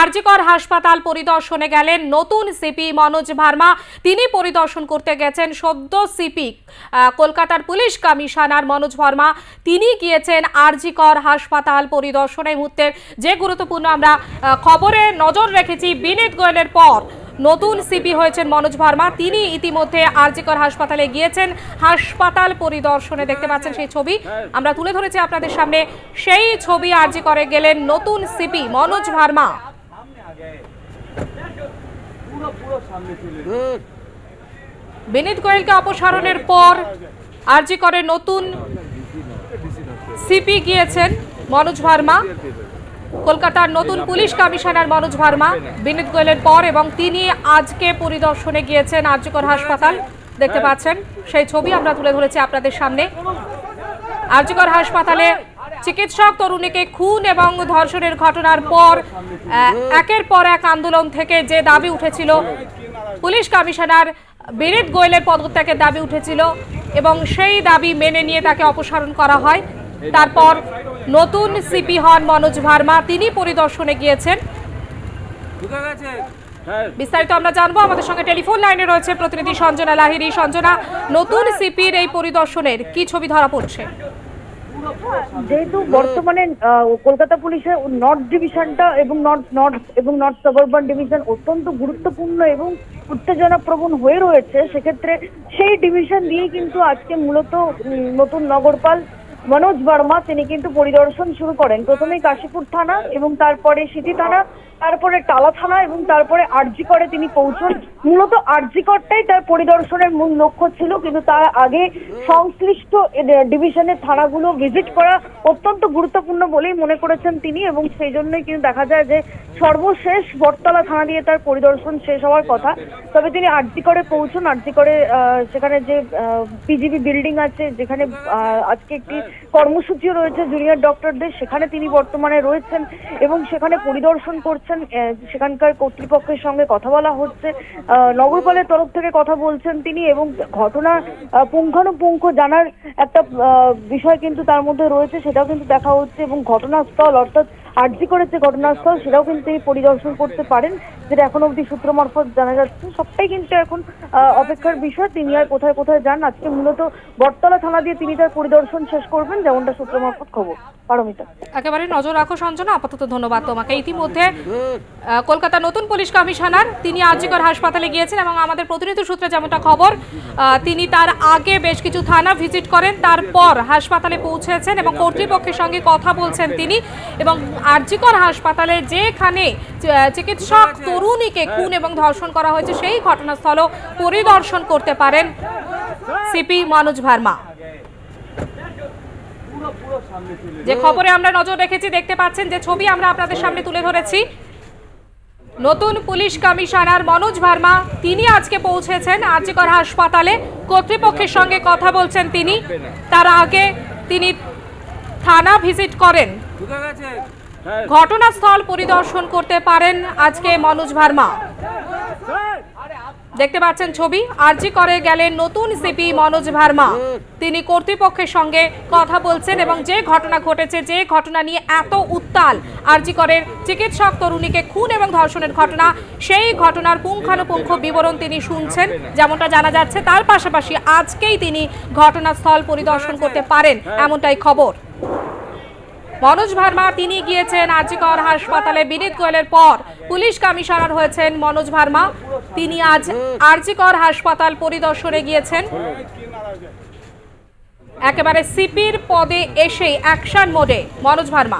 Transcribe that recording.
আরজিকর হাসপাতাল পরিদর্শনে গেলেন নতুন সিপি মনোজ ভার্মা। তিনি পরিদর্শন করতে গেছেন সদ্য সিপি কলকাতার পুলিশ কমিশনার মনোজ ভার্মা। তিনি গিয়েছেন আরজিকর হাসপাতাল পরিদর্শনে। মুহূর্তের যে গুরুত্বপূর্ণ আমরা খবরে নজর রেখেছি, বিনীত গোয়েলের পর নতুন সিপি হয়েছেন মনোজ ভার্মা। তিনি ইতিমধ্যে আরজিকর হাসপাতালে গিয়েছেন হাসপাতাল পরিদর্শনে। দেখতে পাচ্ছেন সেই ছবি আমরা তুলে ধরেছি আপনাদের সামনে। সেই ছবি আরজিকরে গেলেন নতুন সিপি মনোজ ভার্মা। বিনীত গোয়েলকে অপসারণের পর আরজিকরে নতুন সিপি গিয়েছেন মনোজ ভার্মা। কলকাতার নতুন পুলিশ কমিশনার মনোজ ভার্মা বিনীত গোয়েলের পর, এবং তিনি আজকে পরিদর্শনে গিয়েছেন আরজিকর হাসপাতাল। দেখতে পাচ্ছেন সেই ছবি আমরা তুলে ধরেছি আপনাদের সামনে। আরজিকর হাসপাতালে চিকিৎসক তরুণীকে খুন এবং ধর্ষণের ঘটনার পর একের পর এক আন্দোলন থেকে যে দাবি উঠেছিল, পুলিশ কমিশনার বিনীত গোয়েলের পদত্যাগের দাবি উঠেছিল এবং সেই দাবি মেনে নিয়ে তাকে অপসারণ করা হয়। তারপর নতুন সিপি হন মনোজ ভার্মা। তিনি পরিদর্শনে গিয়েছেন। বিস্তারিত আমরা জানবো। আমাদের সঙ্গে টেলিফোন লাইনে রয়েছে প্রতিনিধি সঞ্জনা লাহিড়ী। সঞ্জনা, নতুন সিপির এই পরিদর্শনের কি ছবি ধরা পড়ছে? যেহেতু বর্তমানে কলকাতা পুলিশের নর্থ ডিভিশনটা এবং নর্থ সাবারবান ডিভিশন অত্যন্ত গুরুত্বপূর্ণ এবং উত্তেজনা প্রবণ হয়ে রয়েছে, সেক্ষেত্রে সেই ডিভিশন দিয়ে কিন্তু আজকে মূলত নতুন নগরপাল মনোজ ভার্মা তিনি কিন্তু পরিদর্শন শুরু করেন। প্রথমেই কাশীপুর থানা এবং তারপরে সিটি থানা, তারপরে টালা থানা এবং তারপরে আরজিকরে তিনি পৌঁছন। মূলত আরজিকরটাই তার পরিদর্শনের মূল লক্ষ্য ছিল, কিন্তু তার আগে সংশ্লিষ্ট ডিভিশনের থানাগুলো ভিজিট করা অত্যন্ত গুরুত্বপূর্ণ বলেই মনে করেছেন তিনি, এবং সেই জন্যই কিন্তু দেখা যায় যে সর্বশেষ বটতলা থানা দিয়ে তার পরিদর্শন শেষ হওয়ার কথা। তবে তিনি আরজিকরে পৌঁছন। আরজিকরে সেখানে যে পিজিবি বিল্ডিং আছে, যেখানে আজকে একটি কর্মসূচিও রয়েছে জুনিয়র ডক্টরদের, সেখানে তিনি বর্তমানে রয়েছেন এবং সেখানে পরিদর্শন করছেন। সেখানকার কর্তৃপক্ষের সঙ্গে কথা বলা হচ্ছে, নগরপালের তরফ থেকে কথা বলছেন তিনি, এবং ঘটনা পুঙ্খানুপুঙ্খ জানার একটা বিষয় কিন্তু তার মধ্যে রয়েছে, সেটাও কিন্তু দেখা হচ্ছে। এবং ঘটনাস্থল অর্থাৎ আরজিকরের যে ঘটনাস্থল সেটাও কিন্তু তিনি পরিদর্শন করতে পারেন, যেটা এখন অবধি সূত্র মারফত জানা যাচ্ছে। সবটাই কিন্তু এখন অপেক্ষার বিষয়, তিনি আর কোথায় কোথায় যান। আজকে মূলত বটতলা থানা দিয়ে তিনি তার পরিদর্শন শেষ করবেন, যেমনটা সূত্র মারফত খবর। পারমিতা, একেবারে নজর রাখো সঞ্জনা। আপাতত ধন্যবাদ তোমাকে। ইতিমধ্যে কলকাতা নতুন পুলিশ কমিশনার তিনি আরজিকর হাসপাতালে গিয়েছেন এবং আমাদের প্রতিনিধি সূত্রে যেমনটা খবর, তিনি তার আগে বেশ কিছু থানা ভিজিট করেন, তারপর হাসপাতালে পৌঁছেছেন এবং কর্তৃপক্ষের সঙ্গে কথা বলছেন তিনি। এবং আরজিকর হাসপাতালে যেখানে চিকিৎসক তরুণীকে খুন এবং ধর্ষণ করা হয়েছে সেই ঘটনাস্থল পরিদর্শন করতে পারেন সিপি মনোজ ভার্মা। যে খবরে আমরা নজর রেখেছি, দেখতে পাচ্ছেন যে ছবি আমরা আপনাদের সামনে তুলে ধরেছি, নতুন পুলিশ কমিশনার মনোজ ভার্মা তিনি আজকে পৌঁছেছেন আরজিকর হাসপাতালে। কর্তৃপক্ষের সঙ্গে কথা বলছেন তিনি। তার আগে তিনি থানা ভিজিট করেন, ঘটনাস্থল পরিদর্শন করতে পারেন আজকে মনোজ ভার্মা। দেখতে পাচ্ছেন ছবি, আরজিকরে গেলেন নতুন সিপি মনোজ ভার্মা। তিনি কর্তৃপক্ষের সঙ্গে কথা বলছেন এবং যে ঘটনা ঘটেছে, যে ঘটনা নিয়ে এত উত্তাল আরজিকরের চিকিৎসক তরুণীকে খুন এবং ধর্ষণের ঘটনা, সেই ঘটনার পুঙ্খানুপুঙ্খ বিবরণ তিনি শুনছেন যেমনটা জানা যাচ্ছে। তার পাশাপাশি আজকেই তিনি ঘটনাস্থল পরিদর্শন করতে পারেন, এমনটাই খবর। মনোজ ভার্মা তিনি গিয়েছেন আরজিকর হাসপাতালে। বিনীত গোয়েলের পর পুলিশ কমিশনার হয়েছেন মনোজ ভার্মা। তিনি আজ আরজিকর হাসপাতাল পরিদর্শনে গিয়েছেন। একেবারে সিপির পদে এসে অ্যাকশন মোডে মনোজ ভার্মা।